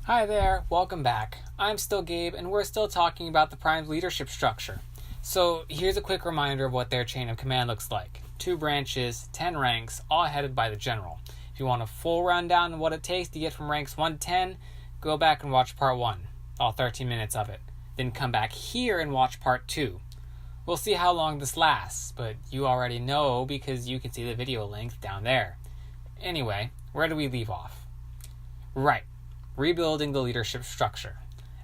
Hi there, welcome back. I'm still Gabe, and we're still talking about the Prime's leadership structure. So here's a quick reminder of what their chain of command looks like. 2 branches, 10 ranks, all headed by the general. If you want a full rundown of what it takes to get from ranks 1 to 10, go back and watch part 1, all 13 minutes of it. Then come back here and watch part 2. We'll see how long this lasts, but you already know because you can see the video link down there. Anyway, where do we leave off? Right. Rebuilding the leadership structure.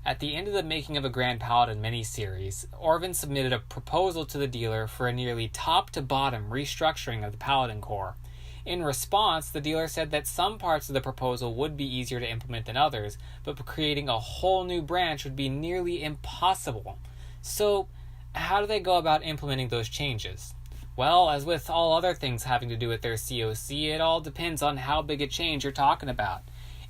At the end of the Making of a Grand Paladin miniseries, Orvin submitted a proposal to the dealer for a nearly top-to-bottom restructuring of the Paladin Corps. In response, the dealer said that some parts of the proposal would be easier to implement than others, but creating a whole new branch would be nearly impossible. So, how do they go about implementing those changes? Well, as with all other things having to do with their COC, it all depends on how big a change you're talking about.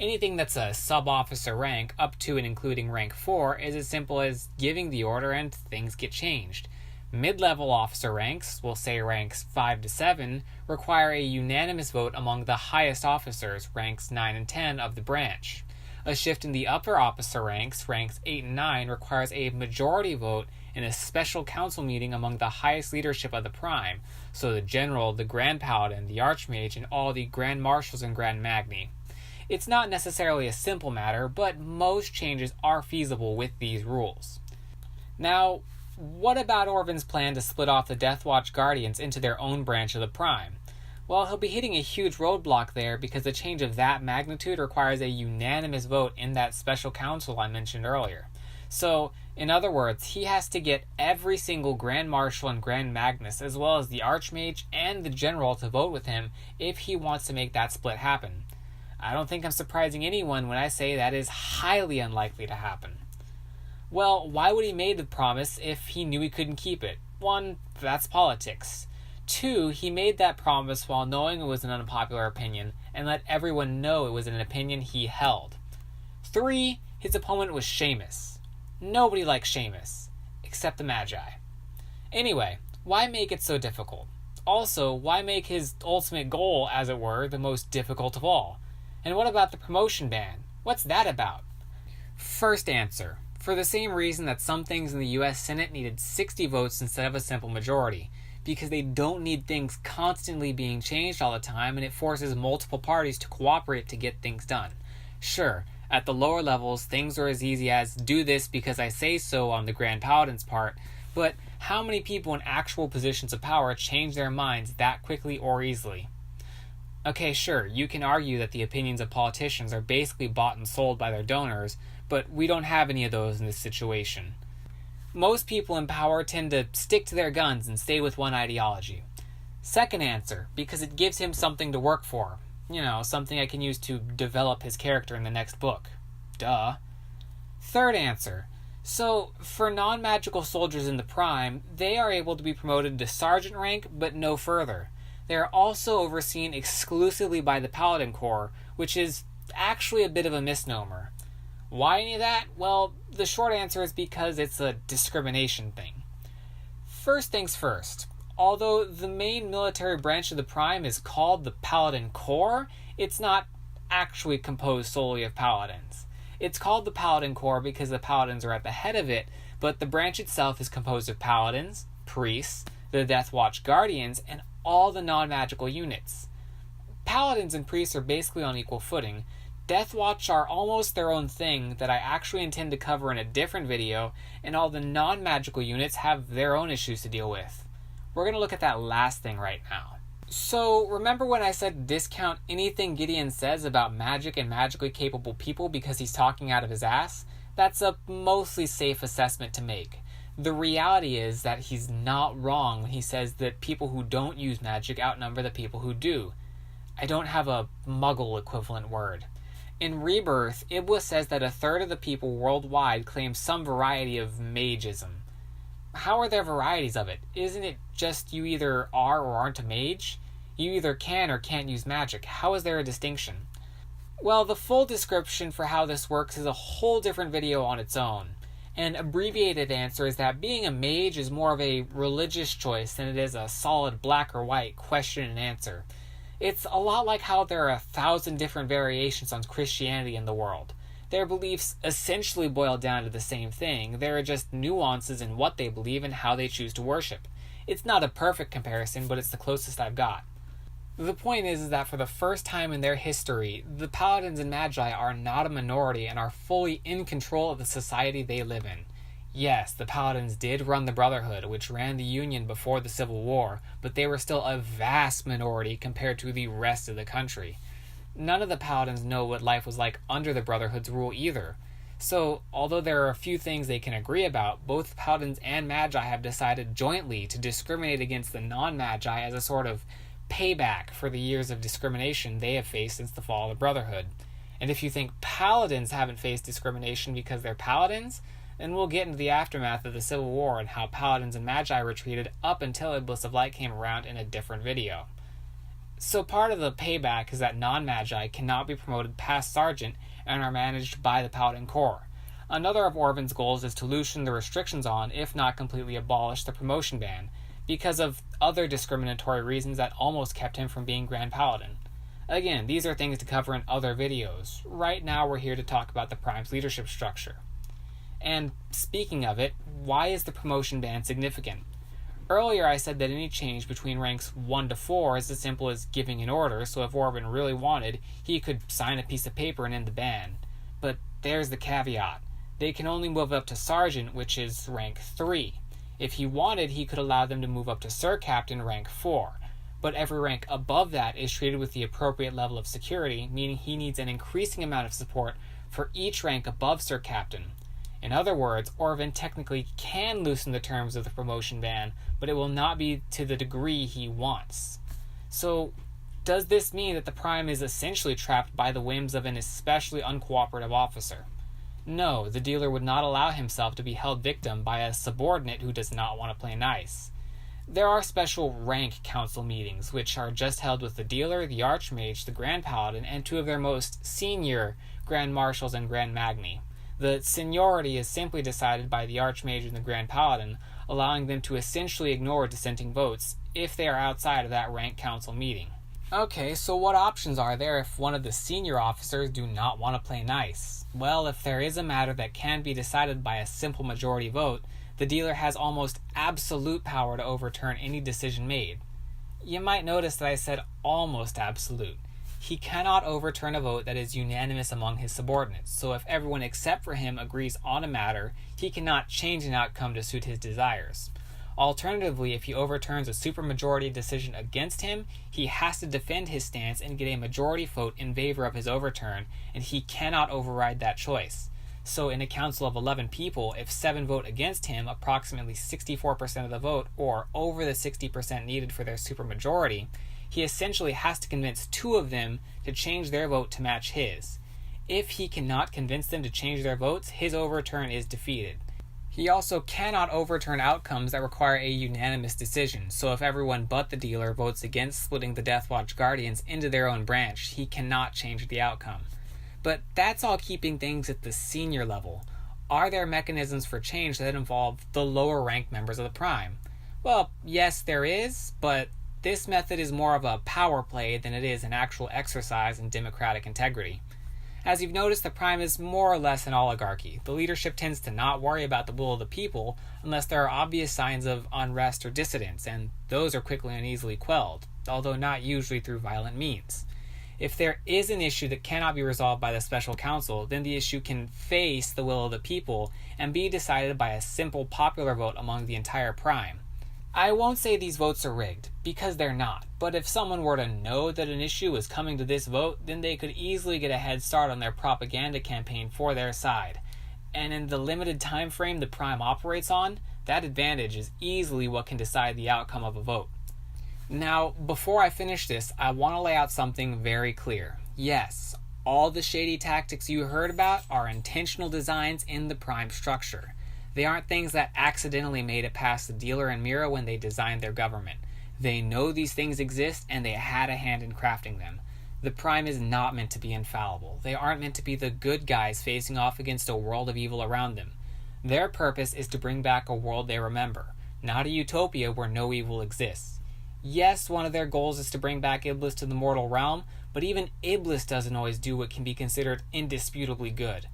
Anything that's a sub-officer rank up to and including rank 4 is as simple as giving the order and things get changed. Mid-level officer ranks, we'll say ranks 5 to 7, require a unanimous vote among the highest officers, ranks 9 and 10 of the branch. A shift in the upper officer ranks, ranks 8 and 9, requires a majority vote in a special council meeting among the highest leadership of the Prime, so the General, the Grand Paladin, the Archmage, and all the Grand Marshals and Grand Magni. It's not necessarily a simple matter, but most changes are feasible with these rules. Now, what about Orvin's plan to split off the Deathwatch Guardians into their own branch of the Prime? Well, he'll be hitting a huge roadblock there because a change of that magnitude requires a unanimous vote in that special council I mentioned earlier. So, in other words, he has to get every single Grand Marshal and Grand Magnus, as well as the Archmage and the General, to vote with him if he wants to make that split happen. I don't think I'm surprising anyone when I say that is highly unlikely to happen. Well, why would he make the promise if he knew he couldn't keep it? 1, that's politics. 2, he made that promise while knowing it was an unpopular opinion and let everyone know it was an opinion he held. 3, his opponent was Seamus. Nobody likes Seamus, except the Magi. Anyway, why make it so difficult? Also, why make his ultimate goal, as it were, the most difficult of all? And what about the promotion ban? What's that about? First answer. For the same reason that some things in the US Senate needed 60 votes instead of a simple majority. Because they don't need things constantly being changed all the time, and it forces multiple parties to cooperate to get things done. Sure, at the lower levels, things are as easy as do this because I say so on the Grand Paladin's part, but how many people in actual positions of power change their minds that quickly or easily? Okay, sure, you can argue that the opinions of politicians are basically bought and sold by their donors, but we don't have any of those in this situation. Most people in power tend to stick to their guns and stay with one ideology. Second answer, because it gives him something to work for. Something I can use to develop his character in the next book. Duh. Third answer, so for non-magical soldiers in the Prime, they are able to be promoted to sergeant rank, but no further. They are also overseen exclusively by the Paladin Corps, which is actually a bit of a misnomer. Why any of that? Well, the short answer is because it's a discrimination thing. First things first, although the main military branch of the Prime is called the Paladin Corps, it's not actually composed solely of paladins. It's called the Paladin Corps because the paladins are at the head of it, but the branch itself is composed of paladins, priests, the Deathwatch Guardians, and all the non-magical units. Paladins and priests are basically on equal footing. Deathwatch are almost their own thing that I actually intend to cover in a different video, and all the non-magical units have their own issues to deal with. We're going to look at that last thing right now. So, remember when I said discount anything Gideon says about magic and magically capable people because he's talking out of his ass? That's a mostly safe assessment to make. The reality is that he's not wrong when he says that people who don't use magic outnumber the people who do. I don't have a muggle equivalent word. In Rebirth, Iblis says that 1/3 of the people worldwide claim some variety of magism. How are there varieties of it? Isn't it just you either are or aren't a mage? You either can or can't use magic. How is there a distinction? Well, the full description for how this works is a whole different video on its own. An abbreviated answer is that being a mage is more of a religious choice than it is a solid black or white question and answer. It's a lot like how there are 1,000 different variations on Christianity in the world. Their beliefs essentially boil down to the same thing. There are just nuances in what they believe and how they choose to worship. It's not a perfect comparison, but it's the closest I've got. The point is that for the first time in their history, the Paladins and Magi are not a minority and are fully in control of the society they live in. Yes, the Paladins did run the Brotherhood, which ran the Union before the Civil War, but they were still a vast minority compared to the rest of the country. None of the Paladins know what life was like under the Brotherhood's rule either. So, although there are a few things they can agree about, both Paladins and Magi have decided jointly to discriminate against the non-Magi as a sort of payback for the years of discrimination they have faced since the fall of the Brotherhood. And if you think Paladins haven't faced discrimination because they're Paladins, then we'll get into the aftermath of the Civil War and how Paladins and Magi were treated up until Iblis of Light came around in a different video. So part of the payback is that non-Magi cannot be promoted past Sergeant and are managed by the Paladin Corps. Another of Orvan's goals is to loosen the restrictions on, if not completely abolish, the promotion ban, because of other discriminatory reasons that almost kept him from being Grand Paladin. Again, these are things to cover in other videos. Right now we're here to talk about the Prime's leadership structure. And speaking of it, why is the promotion ban significant? Earlier I said that any change between ranks 1 to 4 is as simple as giving an order, so if Orvan really wanted, he could sign a piece of paper and end the ban. But there's the caveat. They can only move up to Sergeant, which is rank 3. If he wanted, he could allow them to move up to Sir Captain, rank 4. But every rank above that is treated with the appropriate level of security, meaning he needs an increasing amount of support for each rank above Sir Captain. In other words, Orvan technically can loosen the terms of the promotion ban, but it will not be to the degree he wants. So, does this mean that the Prime is essentially trapped by the whims of an especially uncooperative officer? No, the dealer would not allow himself to be held victim by a subordinate who does not want to play nice. There are special rank council meetings, which are just held with the dealer, the Archmage, the Grand Paladin, and 2 of their most senior Grand Marshals and Grand Magni. The seniority is simply decided by the Archmage and the Grand Paladin, allowing them to essentially ignore dissenting votes if they are outside of that rank council meeting. Okay, so what options are there if one of the senior officers do not want to play nice? Well, if there is a matter that can be decided by a simple majority vote, the dealer has almost absolute power to overturn any decision made. You might notice that I said almost absolute. He cannot overturn a vote that is unanimous among his subordinates, so if everyone except for him agrees on a matter, he cannot change an outcome to suit his desires. Alternatively, if he overturns a supermajority decision against him, he has to defend his stance and get a majority vote in favor of his overturn, and he cannot override that choice. So in a council of 11 people, if 7 vote against him, approximately 64% of the vote, or over the 60% needed for their supermajority, he essentially has to convince 2 of them to change their vote to match his. If he cannot convince them to change their votes, his overturn is defeated. He also cannot overturn outcomes that require a unanimous decision, so if everyone but the dealer votes against splitting the Deathwatch Guardians into their own branch, he cannot change the outcome. But that's all keeping things at the senior level. Are there mechanisms for change that involve the lower ranked members of the Prime? Well, yes, there is, but this method is more of a power play than it is an actual exercise in democratic integrity. As you've noticed, the Prime is more or less an oligarchy. The leadership tends to not worry about the will of the people unless there are obvious signs of unrest or dissidence, and those are quickly and easily quelled, although not usually through violent means. If there is an issue that cannot be resolved by the Special Council, then the issue can face the will of the people and be decided by a simple popular vote among the entire Prime. I won't say these votes are rigged, because they're not, but if someone were to know that an issue is coming to this vote, then they could easily get a head start on their propaganda campaign for their side. And in the limited time frame the Prime operates on, that advantage is easily what can decide the outcome of a vote. Now, before I finish this, I want to lay out something very clear. Yes, all the shady tactics you heard about are intentional designs in the Prime structure. They aren't things that accidentally made it past the dealer and Mira when they designed their government. They know these things exist, and they had a hand in crafting them. The Prime is not meant to be infallible. They aren't meant to be the good guys facing off against a world of evil around them. Their purpose is to bring back a world they remember, not a utopia where no evil exists. Yes, one of their goals is to bring back Iblis to the mortal realm, but even Iblis doesn't always do what can be considered indisputably good.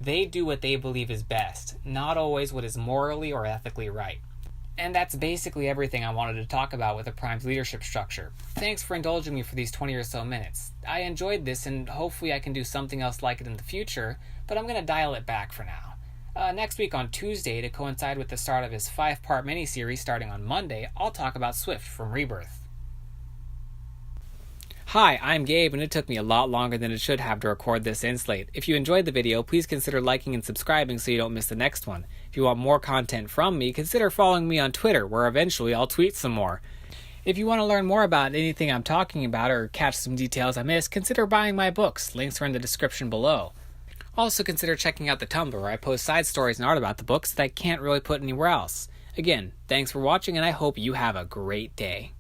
They do what they believe is best, not always what is morally or ethically right. And that's basically everything I wanted to talk about with the Prime's leadership structure. Thanks for indulging me for these 20 or so minutes. I enjoyed this, and hopefully I can do something else like it in the future, but I'm going to dial it back for now. Next week on Tuesday, to coincide with the start of his 5-part miniseries starting on Monday, I'll talk about Swift from Rebirth. Hi, I'm Gabe, and it took me a lot longer than it should have to record this in-slate. If you enjoyed the video, please consider liking and subscribing so you don't miss the next one. If you want more content from me, consider following me on Twitter, where eventually I'll tweet some more. If you want to learn more about anything I'm talking about or catch some details I missed, consider buying my books. Links are in the description below. Also consider checking out the Tumblr, where I post side stories and art about the books that I can't really put anywhere else. Again, thanks for watching, and I hope you have a great day.